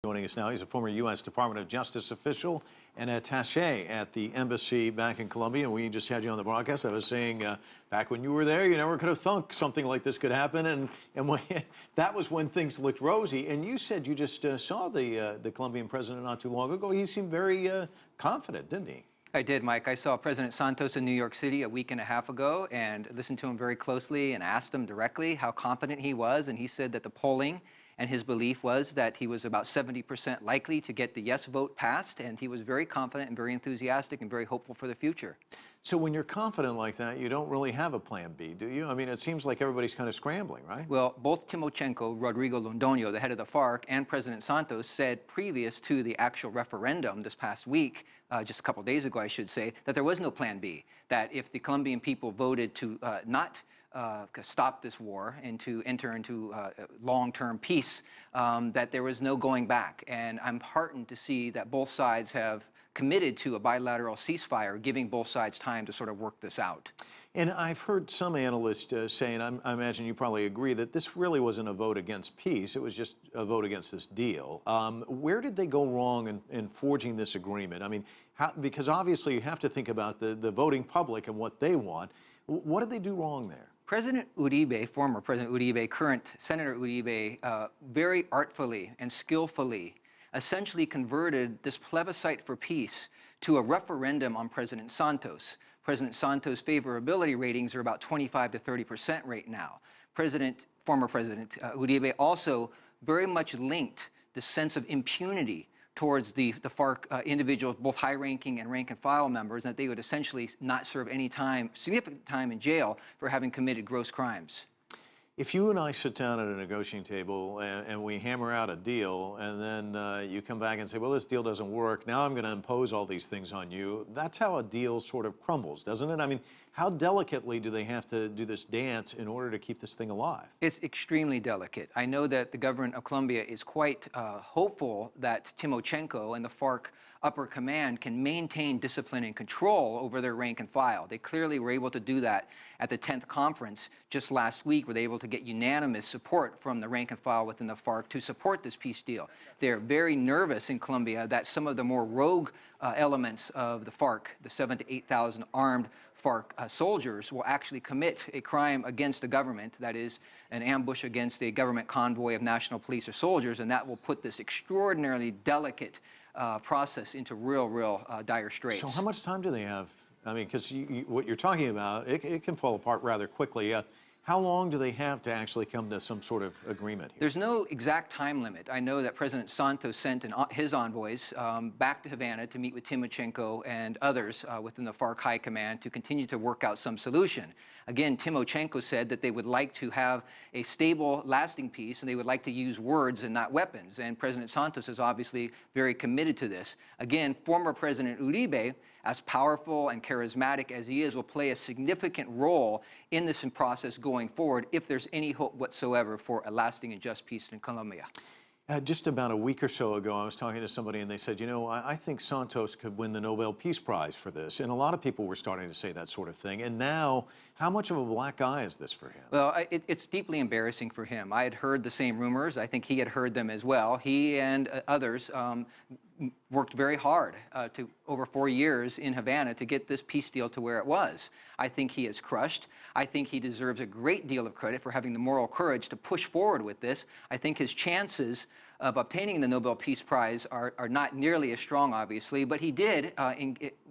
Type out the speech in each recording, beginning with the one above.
Joining us now, he's a former U.S. Department of Justice official and attaché at the embassy back in Colombia. And we just had you on the broadcast. I was saying back when you were there, you never could have thunk something like this could happen. And when, that was when things looked rosy. And you said you just saw the Colombian president not too long ago. He seemed very confident, didn't he? I did, Mike. I saw President Santos in New York City a week and a half ago and listened to him very closely and asked him directly how confident he was. And he said that the polling and his belief was that he was about 70% likely to get the yes vote passed. And he was very confident and very enthusiastic and very hopeful for the future. So when you're confident like that, you don't really have a plan B, do you? I mean, it seems like everybody's kind of scrambling, right? Well, both Timochenko, Rodrigo Londoño, the head of the FARC, and President Santos said previous to the actual referendum this past week, just a couple of days ago, I should say, that there was no plan B, that if the Colombian people voted to not stop this war and to enter into long-term peace, that there was no going back. And I'm heartened to see that both sides have committed to a bilateral ceasefire, giving both sides time to sort of work this out. And I've heard some analysts say, and I imagine you probably agree, that this really wasn't a vote against peace. It was just a vote against this deal. Where did they go wrong in forging this agreement? I mean, because obviously you have to think about the voting public and what they want. What did they do wrong there? President Uribe, former President Uribe, current Senator Uribe, very artfully and skillfully essentially converted this plebiscite for peace to a referendum on President Santos. President Santos' favorability ratings are about 25 to 30% right now. Former President Uribe also very much linked the sense of impunity towards the FARC individuals, both high-ranking and rank-and-file members, and that they would essentially not serve any time, significant time in jail for having committed gross crimes. If you and I sit down at a negotiating table and we hammer out a deal, and then you come back and say, well, this deal doesn't work, now I'm going to impose all these things on you, that's how a deal sort of crumbles, doesn't it? I mean, how delicately do they have to do this dance in order to keep this thing alive? It's extremely delicate. I know that the government of Colombia is quite hopeful that Timochenko and the FARC upper command can maintain discipline and control over their rank and file. They clearly were able to do that at the 10th conference just last week, where they were able to get unanimous support from the rank and file within the FARC to support this peace deal. They're very nervous in Colombia that some of the more rogue elements of the FARC, the 7,000 to 8,000 armed FARC soldiers, will actually commit a crime against the government, that is an ambush against a government convoy of national police or soldiers, and that will put this extraordinarily delicate process into real dire straits. So how much time do they have? I mean, because what you're talking about, it can fall apart rather quickly. How long do they have to actually come to some sort of agreement here? There's no exact time limit. I know that President Santos sent his envoys back to Havana to meet with Timochenko and others within the FARC High Command to continue to work out some solution. Again, Timochenko said that they would like to have a stable, lasting peace, and they would like to use words and not weapons. And President Santos is obviously very committed to this. Again, former President Uribe, as powerful and charismatic as he is, will play a significant role in this process going forward if there's any hope whatsoever for a lasting and just peace in Colombia. Just about a week or so ago, I was talking to somebody and they said, you know, I think Santos could win the Nobel Peace Prize for this. And a lot of people were starting to say that sort of thing. And now, how much of a black eye is this for him? Well, it's deeply embarrassing for him. I had heard the same rumors. I think he had heard them as well. He and others worked very hard over 4 years in Havana to get this peace deal to where it was. I think he is crushed. I think he deserves a great deal of credit for having the moral courage to push forward with this. I think his chances of obtaining the Nobel Peace Prize are not nearly as strong, obviously, but he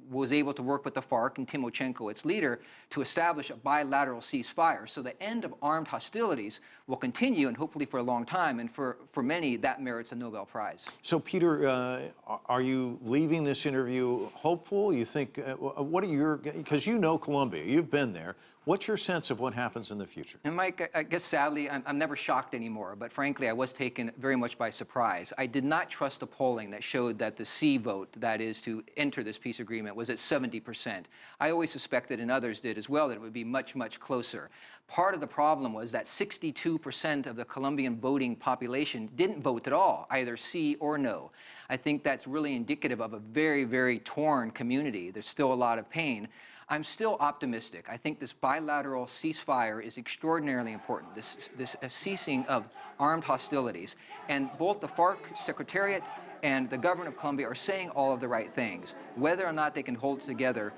was able to work with the FARC and Timochenko, its leader, to establish a bilateral ceasefire. So the end of armed hostilities will continue, and hopefully for a long time, and for many, that merits a Nobel Prize. So, Peter, are you leaving this interview hopeful? You think, what are your, because you know Colombia, you've been there, what's your sense of what happens in the future? And Mike, I guess sadly, I'm never shocked anymore, but frankly, I was taken very much by surprise. I did not trust the polling that showed that the C vote, that is to enter this peace agreement, was at 70%. I always suspected, and others did as well, that it would be much closer. Part of the problem was that 62% of the Colombian voting population didn't vote at all, either C or no. I think that's really indicative of a very torn community. There's still a lot of pain. I'm still optimistic. I think this bilateral ceasefire is extraordinarily important, this ceasing of armed hostilities. And both the FARC Secretariat and the government of Colombia are saying all of the right things. Whether or not they can hold together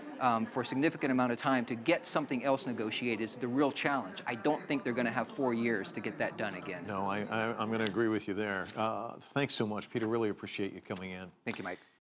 for a significant amount of time to get something else negotiated is the real challenge. I don't think they're going to have 4 years to get that done again. No, I'm going to agree with you there. Thanks so much, Peter. Really appreciate you coming in. Thank you, Mike.